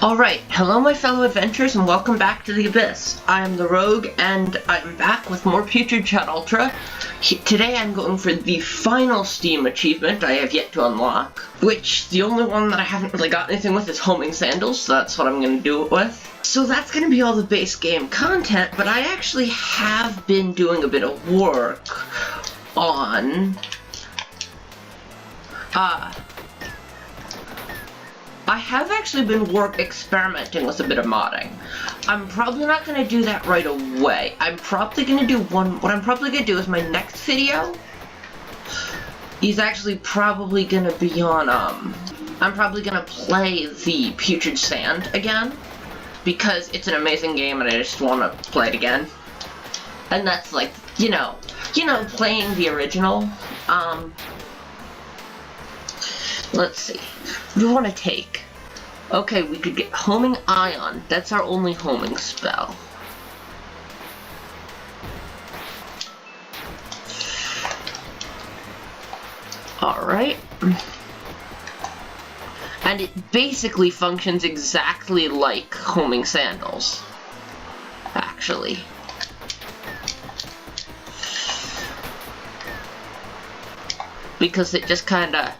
Alright, hello my fellow adventurers and welcome back to the Abyss. I am the Rogue and I'm back with more Putrid Chat Ultra. Today I'm going for the final Steam achievement I have yet to unlock, which the only one that I haven't really got anything with is homing sandals, so that's what I'm going to do it with. So that's going to be all the base game content, but I actually have been doing a bit of work on I have actually been experimenting with a bit of modding. I'm probably not going to do that right away. I'm probably going to do what I'm probably going to do is my next video is actually probably going to be on, I'm probably going to play the Putrid Sand again, because it's an amazing game and I just want to play it again. And that's like, you know, playing the original. Let's see. We want to take. Okay, we could get Homing Ion. That's our only homing spell. Alright. And it basically functions exactly like homing sandals. Actually. Because it just kinda...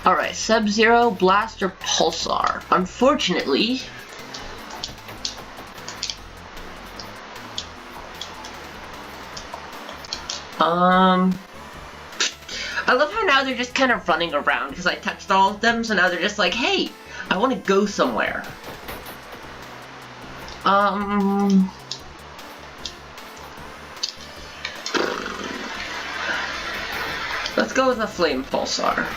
Alright, Sub-Zero, Blast, or Pulsar. Unfortunately... I love how now they're just kind of running around because I touched all of them, so now they're just like, hey, I want to go somewhere. Let's go with a Flame Pulsar.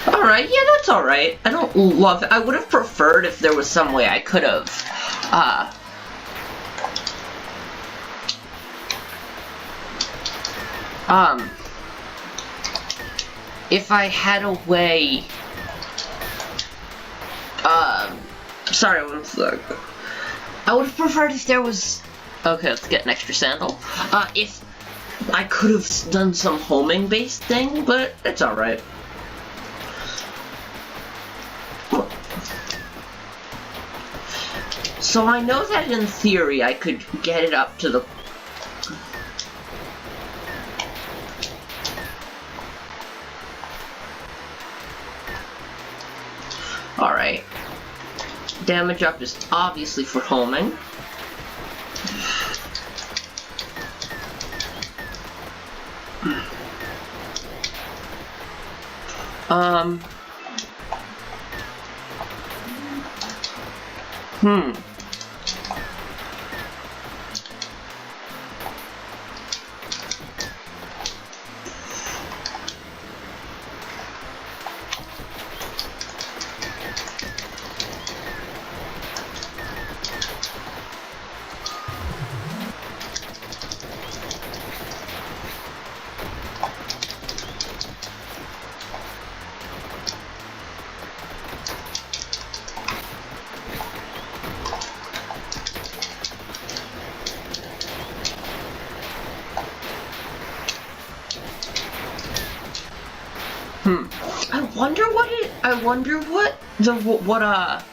Alright, yeah, that's alright. I don't love it. I would have preferred if there was some way I could have, if I had a way, sorry, one sec. I would have preferred if there was, okay, let's get an extra sandal. If I could have done some homing-based thing, but it's alright. So I know that in theory I could get it up to the... Alright. Damage up is obviously for homing.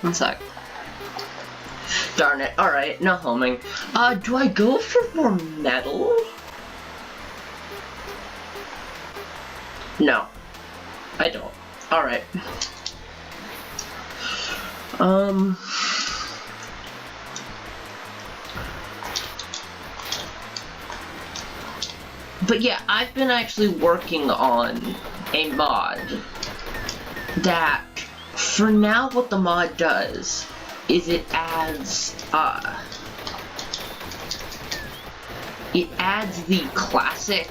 one sec. Darn it, alright, no homing. Do I go for more metal? No. I don't. Alright. But yeah, I've been actually working on a mod that, for now, what the mod does is it adds the classic,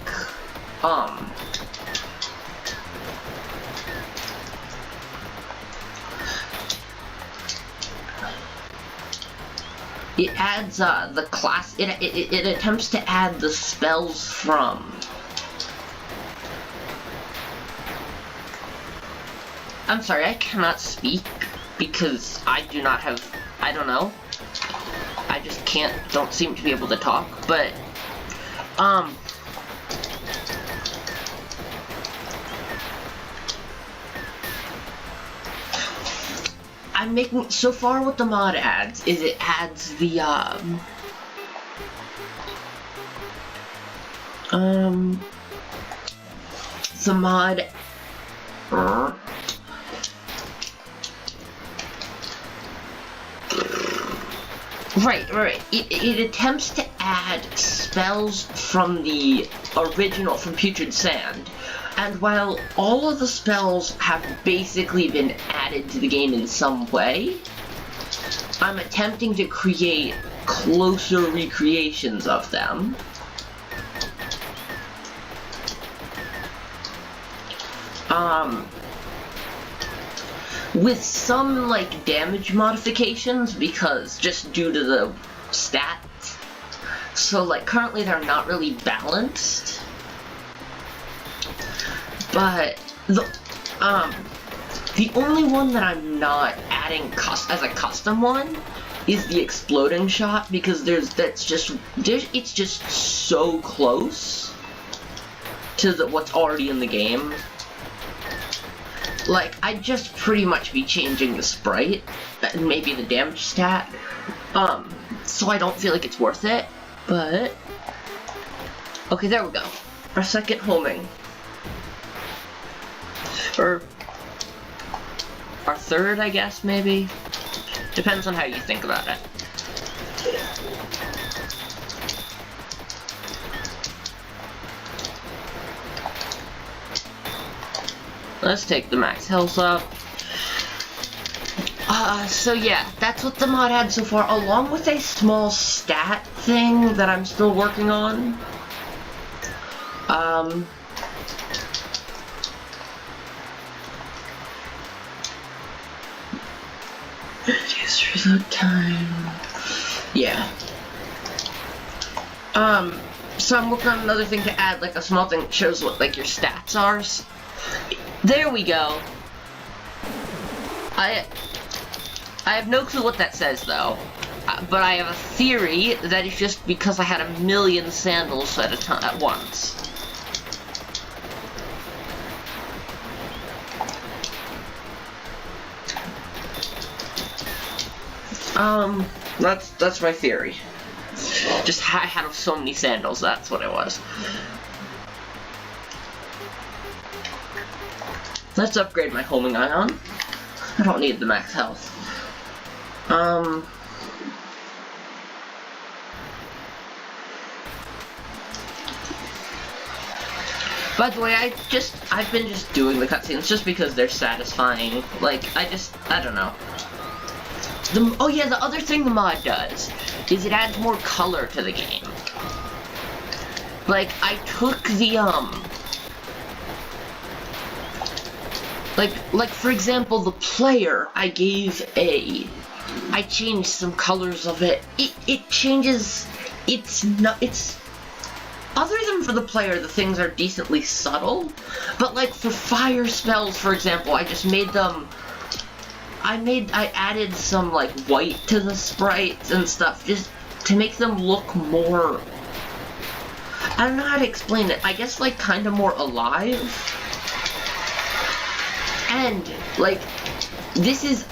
it adds, it attempts to add the spells from I'm sorry, I cannot speak. because I do not have, I don't know. I just don't seem to be able to talk, but, I'm making, so far what the mod adds is it adds the, mod, Right. It attempts to add spells from the original, from Putrid Sand, and while all of the spells have basically been added to the game in some way, I'm attempting to create closer recreations of them. With some, like, damage modifications, because just due to the stats. So, like, currently they're not really balanced. But, the only one that I'm not adding as a custom one is the exploding shot, because it's just so close to what's already in the game. Like, I'd just pretty much be changing the sprite, and maybe the damage stat, so I don't feel like it's worth it, but... Okay, there we go. Our second homing. Or... our third, I guess, maybe? Depends on how you think about it. Let's take the max health up. So yeah, that's what the mod had so far, along with a small stat thing that I'm still working on. Just reload time. Yeah. So I'm working on another thing to add, like a small thing that shows what, like, your stats are. There we go. I have no clue what that says, though. But I have a theory that it's just because I had 1,000,000 sandals at once. That's my theory. Just I had so many sandals, that's what it was. Let's upgrade my homing ion. I don't need the max health. By the way, I've been just doing the cutscenes just because they're satisfying. Like, I don't know. Oh yeah, the other thing the mod does is it adds more color to the game. Like, I took the, Like for example, the player, I changed some colors of it. It changes, other than for the player, the things are decently subtle, but like for fire spells, for example, I just made them, I added some like white to the sprites and stuff, just to make them look more, I don't know how to explain it, I guess like kinda more alive. And, like,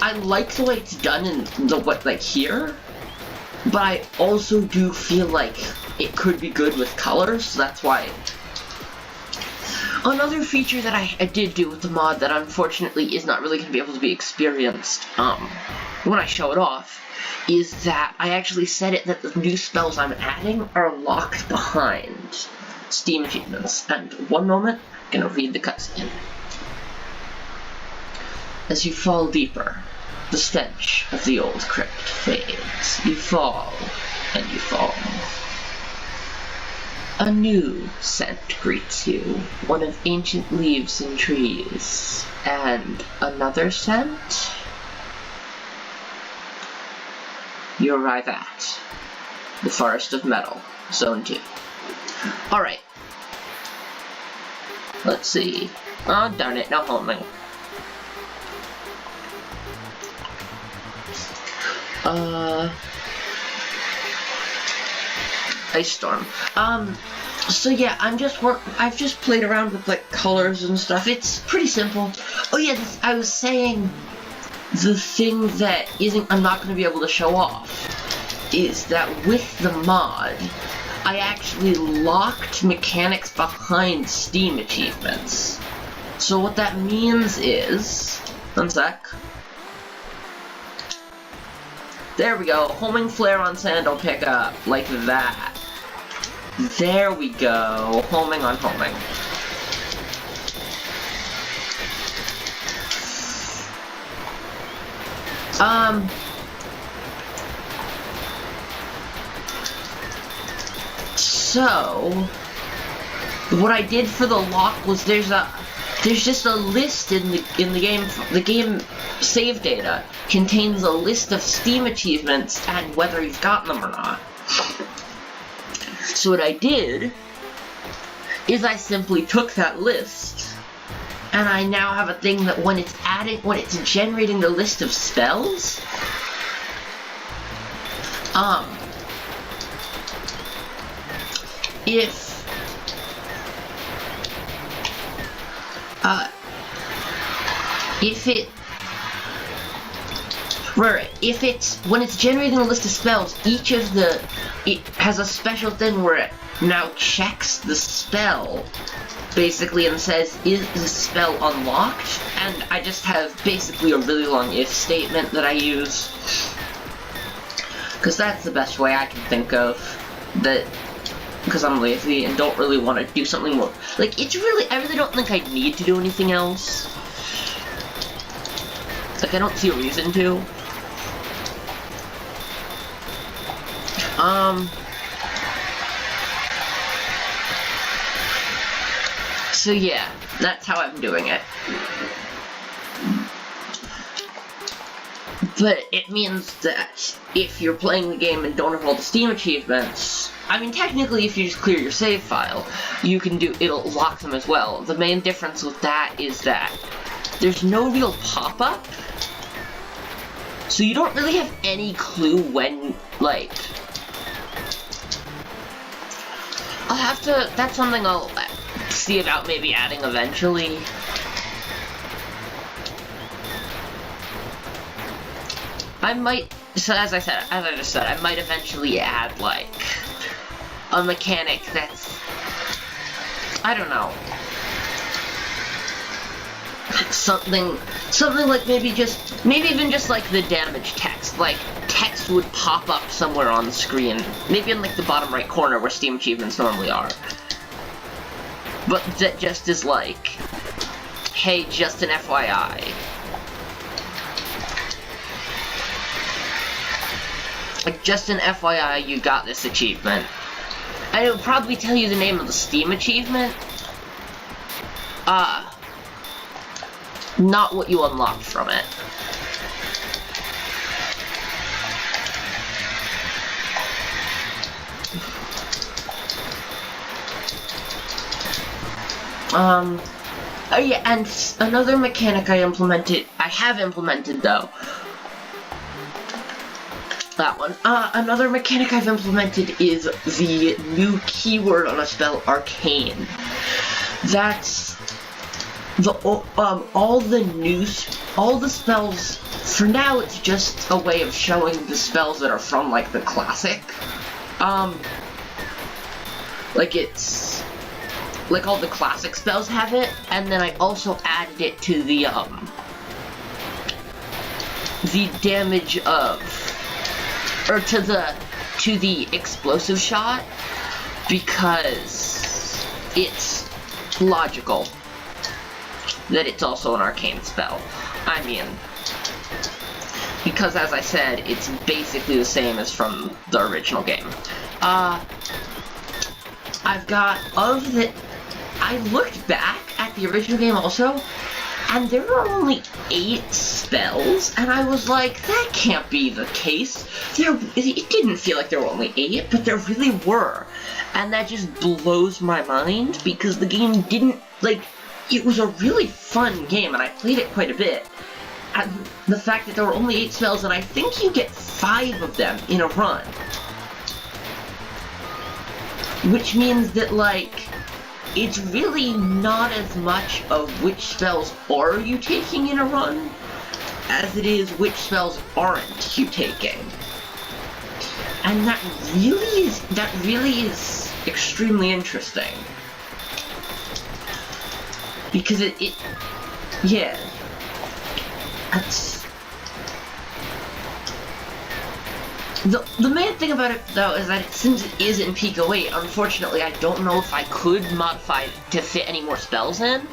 I like the way it's done in here, but I also do feel like it could be good with colors, so that's why. Another feature that I did do with the mod that unfortunately is not really going to be able to be experienced, when I show it off, is that I actually set it that the new spells I'm adding are locked behind Steam achievements. And one moment, I'm going to read the cutscene. As you fall deeper, the stench of the old crypt fades. You fall, and you fall. A new scent greets you, one of ancient leaves and trees. And another scent? You arrive at the Forest of Metal, Zone 2. Alright. Let's see. Oh, darn it, no homing. Ice Storm. So yeah, I've just played around with like colors and stuff. It's pretty simple. Oh yeah, I was saying the thing that I'm not going to be able to show off is that with the mod, I actually locked mechanics behind Steam achievements. So what that means is, one sec. There we go, homing flare on sandal pickup, like that. There we go, homing on homing. So what I did for the lock was there's just a list in the game. The game save data contains a list of Steam achievements and whether you've gotten them or not. So what I did is I simply took that list, and I now have a thing that when it's generating the list of spells, when it's generating a list of spells, it has a special thing where it now checks the spell, basically, and says, is the spell unlocked? And I just have basically a really long if statement that I use, because that's the best way I can think of, because I'm lazy and don't really want to do something more. Like, I really don't think I need to do anything else. Like, I don't see a reason to. So yeah, that's how I'm doing it. But it means that if you're playing the game and don't have all the Steam achievements, I mean, technically, if you just clear your save file, it'll lock them as well. The main difference with that is that there's no real pop-up, so you don't really have any clue when, like, that's something I'll see about maybe adding eventually. So as I just said, I might eventually add, like, a mechanic that's, I don't know, something like maybe even just like the damage text, like text would pop up somewhere on the screen, maybe in like the bottom right corner where Steam achievements normally are, but that just is like, hey, just an FYI. Like, just an FYI, you got this achievement. And it would probably tell you the name of the Steam achievement. Not what you unlocked from it. Oh yeah, and another mechanic I have implemented though. That one. Another mechanic I've implemented is the new keyword on a spell, arcane. That's all the spells. For now, it's just a way of showing the spells that are from like the classic. Like it's like all the classic spells have it, and then I also added it to the damage of. Or to the explosive shot, because it's logical that it's also an arcane spell. I mean, because as I said, it's basically the same as from the original game. I looked back at the original game also, and there were only 8 spells, and I was like, that can't be the case. It didn't feel like there were only 8, but there really were. And that just blows my mind, because the game didn't, like, it was a really fun game, and I played it quite a bit. And the fact that there were only 8 spells, and I think you get 5 of them in a run. Which means that, like, it's really not as much of which spells are you taking in a run, as it is which spells aren't you taking. And that really is extremely interesting. Because yeah. That's... The main thing about it, though, is that since it is in Pico 8, unfortunately, I don't know if I could modify it to fit any more spells in.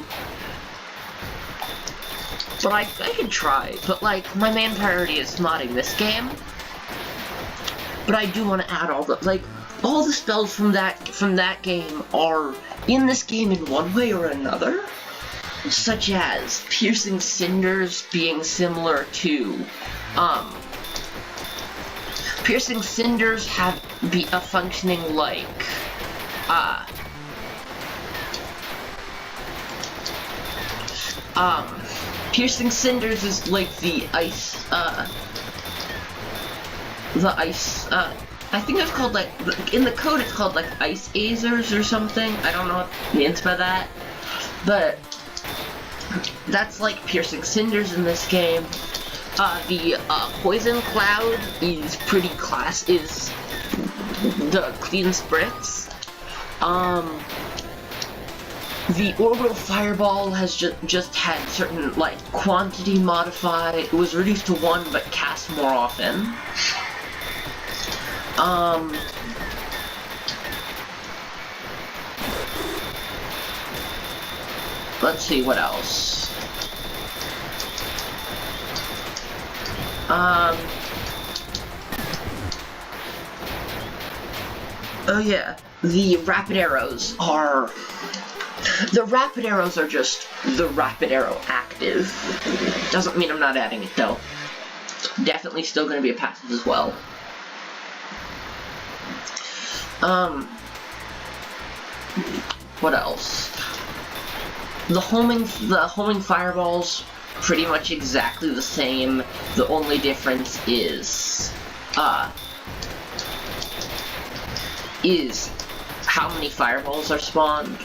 But I could try. But, like, my main priority is modding this game. But I do want to add all the spells from that game are in this game in one way or another. Such as Piercing Cinders being similar to, Piercing Cinders be a functioning like, Piercing Cinders is like the ice, I think it's called, like, in the code it's called, like, Ice Azers or something. I don't know what it means by that. But that's like Piercing Cinders in this game. The Poison Cloud is is the Clean Spritz. The Orbital Fireball has just had certain, like, quantity modified. It was reduced to 1 but cast more often. Let's see what else. Oh yeah, the Rapid Arrows are... The Rapid Arrows are just the Rapid Arrow active. Doesn't mean I'm not adding it, though. Definitely still gonna be a passive as well. What else? The homing fireballs, pretty much exactly the same. The only difference is how many fireballs are spawned.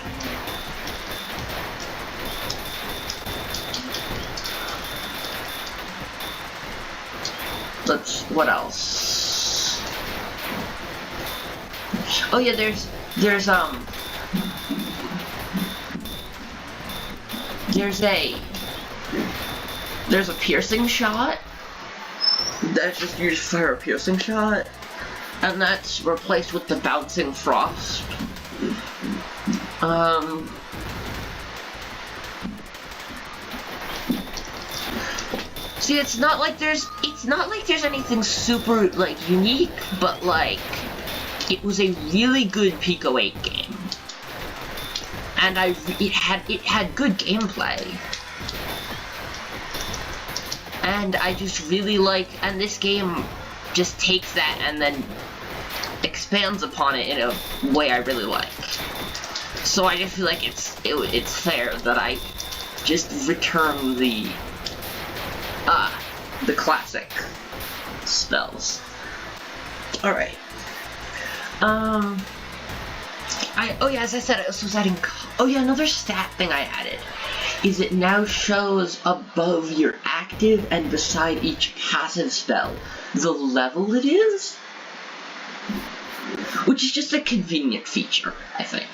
What else? Oh yeah, there's a piercing shot. You just fire a piercing shot, and that's replaced with the bouncing frost. See, it's not like there's anything super, like, unique, but, like, it was a really good Pico 8 game. And it had good gameplay. And I just really like, and this game just takes that and then expands upon it in a way I really like. So I just feel like it's fair that I just return the classic spells. Alright. Oh yeah, as I said, I also was adding... Oh yeah, another stat thing I added is it now shows above your active and beside each passive spell the level it is, which is just a convenient feature, I think.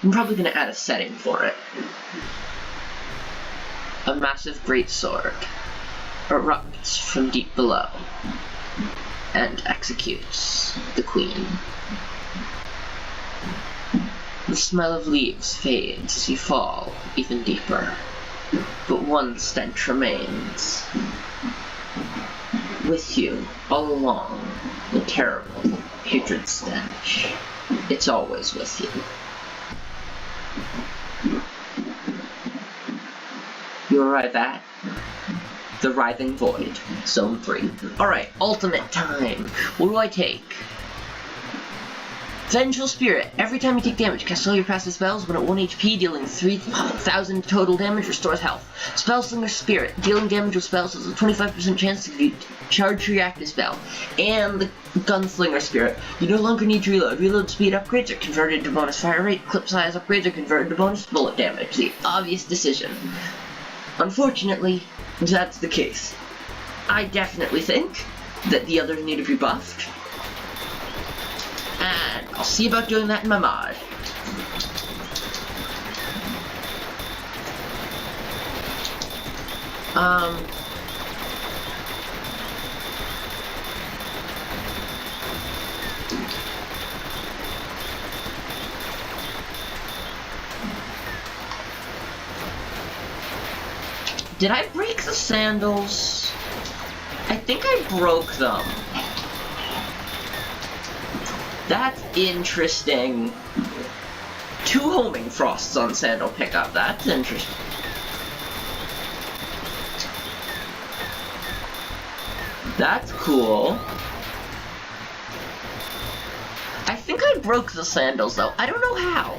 I'm probably going to add a setting for it. A massive greatsword erupts from deep below and executes the queen. The smell of leaves fades as you fall even deeper, but one stench remains. With you, all along, the terrible, putrid stench. It's always with you. You arrive at the Writhing Void, Zone 3. Alright, ultimate time. What do I take? Vengeful Spirit. Every time you take damage, cast all your passive spells when at 1 HP, dealing 3,000 total damage, restores health. Spellslinger Spirit. Dealing damage with spells has a 25% chance to charge your active spell. And the Gunslinger Spirit. You no longer need to reload. Reload speed upgrades are converted to bonus fire rate. Clip size upgrades are converted to bonus bullet damage. The obvious decision. Unfortunately, that's the case. I definitely think that the others need to be buffed. And I'll see about doing that in my mod. Did I break the sandals? I think I broke them. That's interesting. 2 homing frosts on sandal pickup. That's interesting. That's cool. I think I broke the sandals though. I don't know how.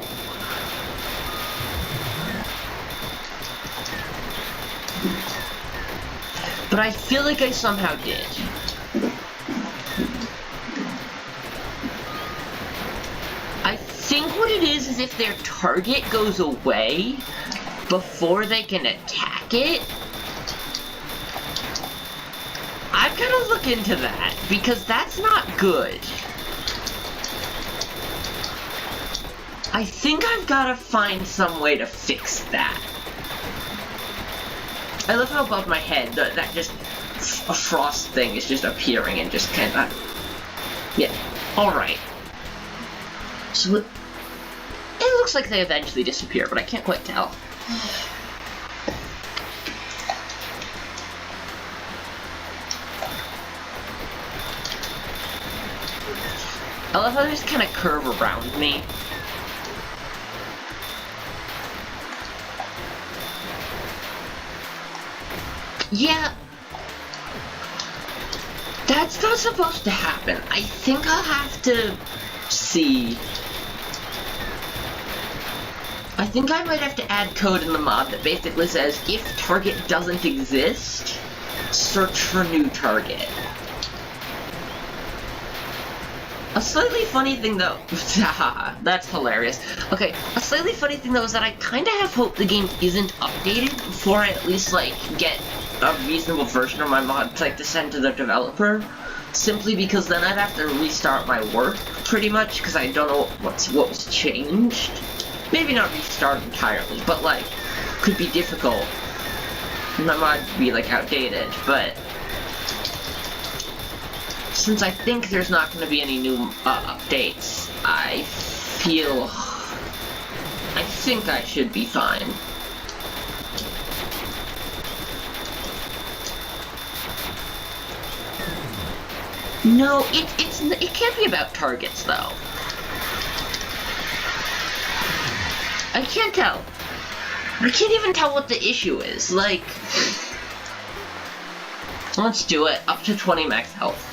But I feel like I somehow did. I think what it is if their target goes away before they can attack it. I've got to look into that, because that's not good. I think I've got to find some way to fix that. I love how above my head that just a frost thing is just appearing and just kind of... Yeah, alright. So it looks like they eventually disappear, but I can't quite tell. I love how they just kind of curve around me. Yeah, that's not supposed to happen. I think I'll have to see. I think I might have to add code in the mod that basically says, if target doesn't exist, search for new target. A slightly funny thing though, that's hilarious. Okay, a slightly funny thing though is that I kind of have hope the game isn't updated before I at least like get a reasonable version of my mod to send to the developer. Simply because then I'd have to restart my work pretty much, because I don't know what was changed. Maybe not restart entirely, but like could be difficult. My mod could be like outdated, but since I think there's not going to be any new updates, I think I should be fine. No, it can't be about targets though. I can't tell. I can't even tell what the issue is. Like, let's do it. Up to 20 max health.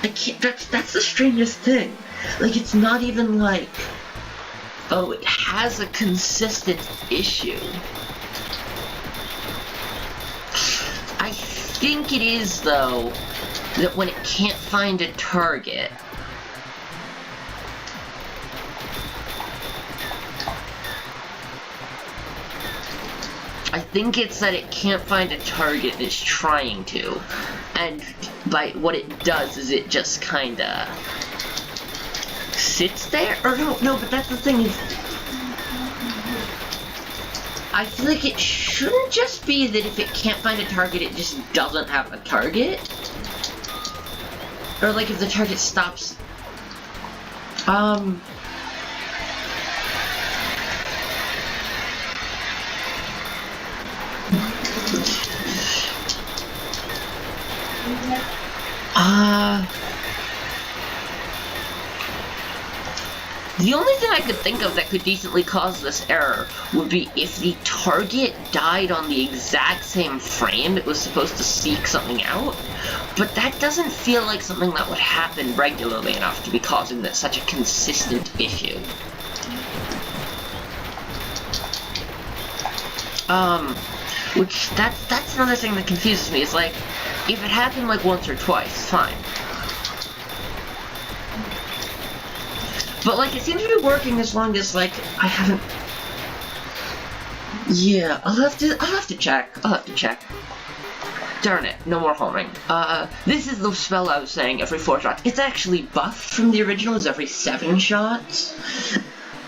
I can't. That's the strangest thing. Like, it's not even like, oh, it has a consistent issue. I think it is though that when it can't find a target, I think it's that it can't find a target that's trying to, and by what it does is it just kinda sits there, or no, but that's the thing is, I feel like it shouldn't just be that if it can't find a target, it just doesn't have a target. Or like if the target stops. The only thing I could think of that could decently cause this error would be if the target died on the exact same frame it was supposed to seek something out, but that doesn't feel like something that would happen regularly enough to be causing that such a consistent issue. Which, that's another thing that confuses me, is like, if it happened like once or twice, fine. But like, it seems to be working as long as like, I haven't... Yeah, I'll have to check, Darn it, no more homing. This is the spell I was saying, every 4 shots. It's actually buffed from the original, it's every 7 shots.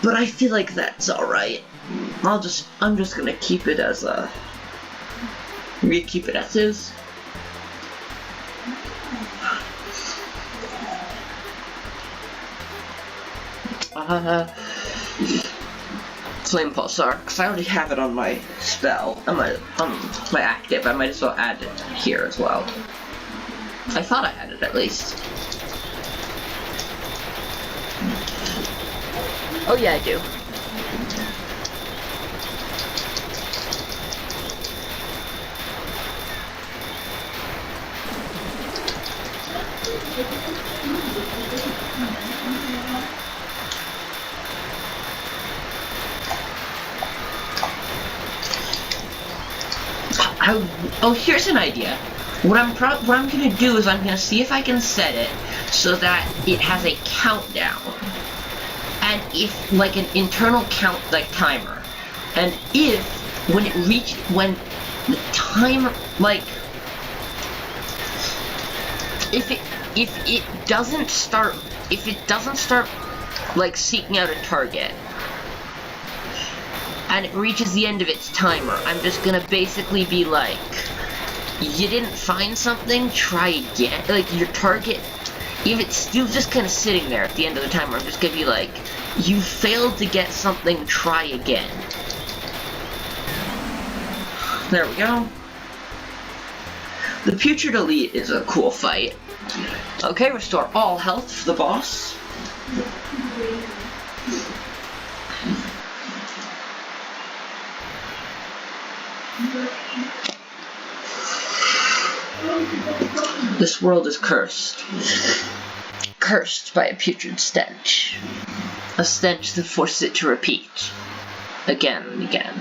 But I feel like that's alright. I'm just gonna keep it as a... keep it as is. Flame Pulsar, because I already have it on my spell, on my active. I might as well add it here as well. I thought I had it at least. Oh yeah, I do. Oh, here's an idea. What I'm gonna do is I'm gonna see if I can set it so that it has a countdown, and if like an internal count, like timer, and if when the timer, like if it doesn't start like seeking out a target, and it reaches the end of its timer, I'm just gonna basically be like, you didn't find something, try again. Like, your target, if it's still just kind of sitting there at the end of the timer, I'm just gonna be like, you failed to get something, try again. There we go. The Putrid Elite is a cool fight. Okay, restore all health for the boss. This world is cursed. Cursed by a putrid stench. A stench that forces it to repeat. Again and again.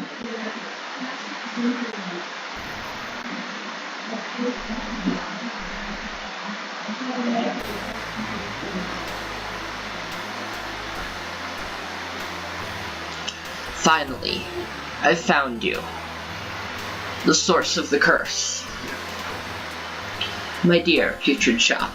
Finally, I found you. The source of the curse. My dear Putrid Shop.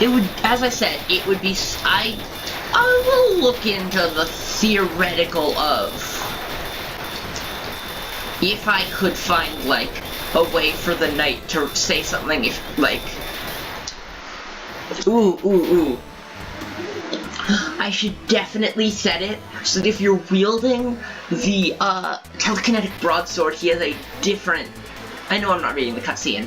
It would, as I said, it would be, I will look into the theoretical of if I could find, like, a way for the knight to say something, if, like, ooh. I should definitely set it so that if you're wielding the telekinetic broadsword, he has a different... I know I'm not reading the cutscene,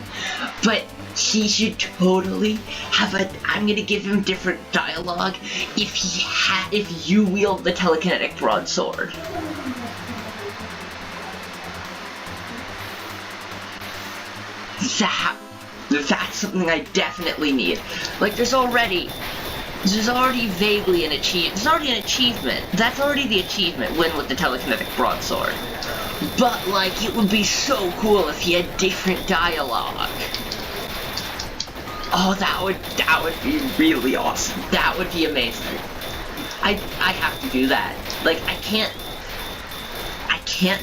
but he should totally have a... I'm gonna give him different dialogue if you wield the telekinetic broadsword. That's something I definitely need. Like, there's already vaguely an achievement. There's already an achievement. That's already the achievement, win with the telekinetic broadsword. But, like, it would be so cool if he had different dialogue. Oh, that would be really awesome. That would be amazing. I have to do that. Like, I can't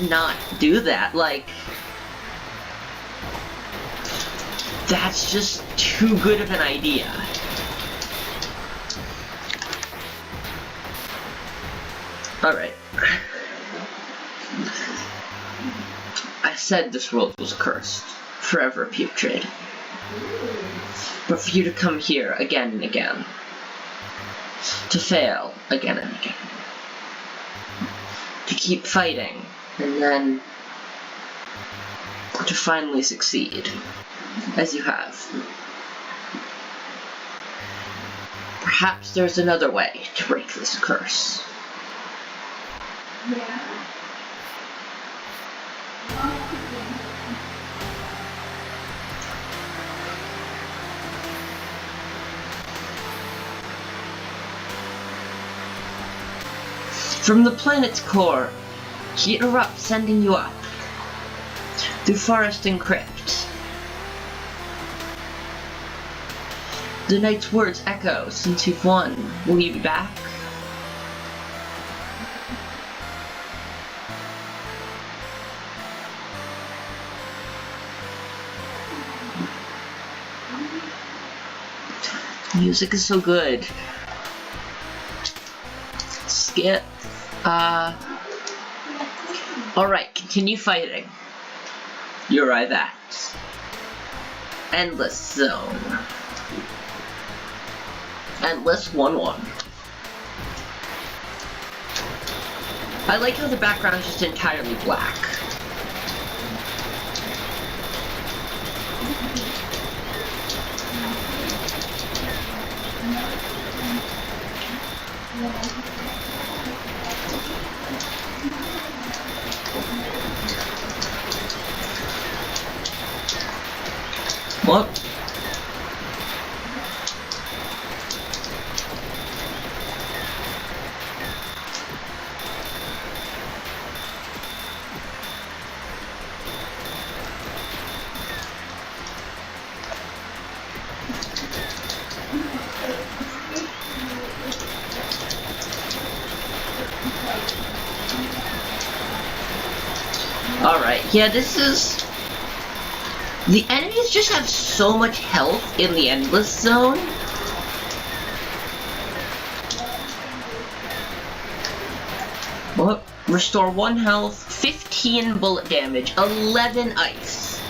not do that. Like, that's just too good of an idea. Alright. I said this world was cursed. Forever putrid. But for you to come here again and again. To fail again and again. To keep fighting. And then... to finally succeed, as you have. Perhaps there's another way to break this curse. Yeah. From the planet's core, he erupts, sending you up through forest and crypt. The knight's words echo, since you've won, will you be back? Music is so good. Skip. Alright, continue fighting. You arrive at Endless Zone. Endless 1-1. I like how the background is just entirely black. What? Alright, yeah, this is... The enemies just have so much health in the Endless Zone. What? Restore 1 health, 15 bullet damage, 11 ice.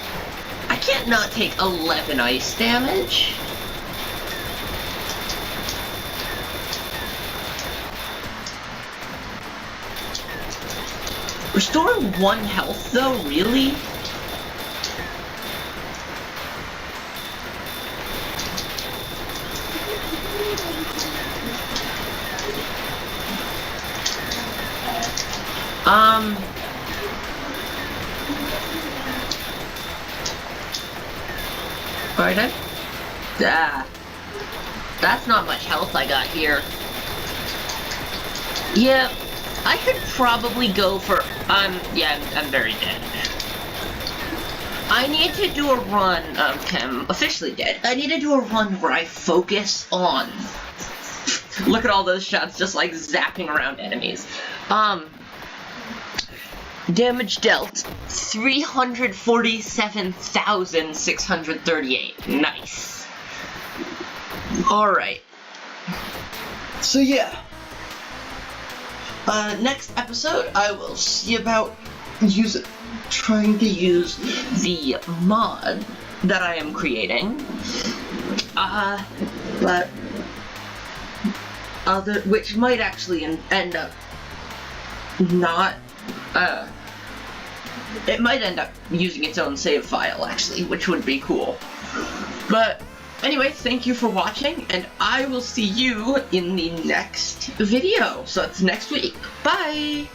I can't not take 11 ice damage. Restoring 1 health though, really? Alright, that's not much health I got here. Yeah, I could probably go for, yeah, I'm very dead. I need to do a run, okay, I'm officially dead. I need to do a run where I focus on, look at all those shots just like zapping around enemies. Damage dealt, 347,638. Nice. Alright. So yeah. Next episode, I will see about trying to use the mod that I am creating. Which might actually end up not, it might end up using its own save file, actually, which would be cool. But, anyway, thank you for watching, and I will see you in the next video. So that's next week. Bye!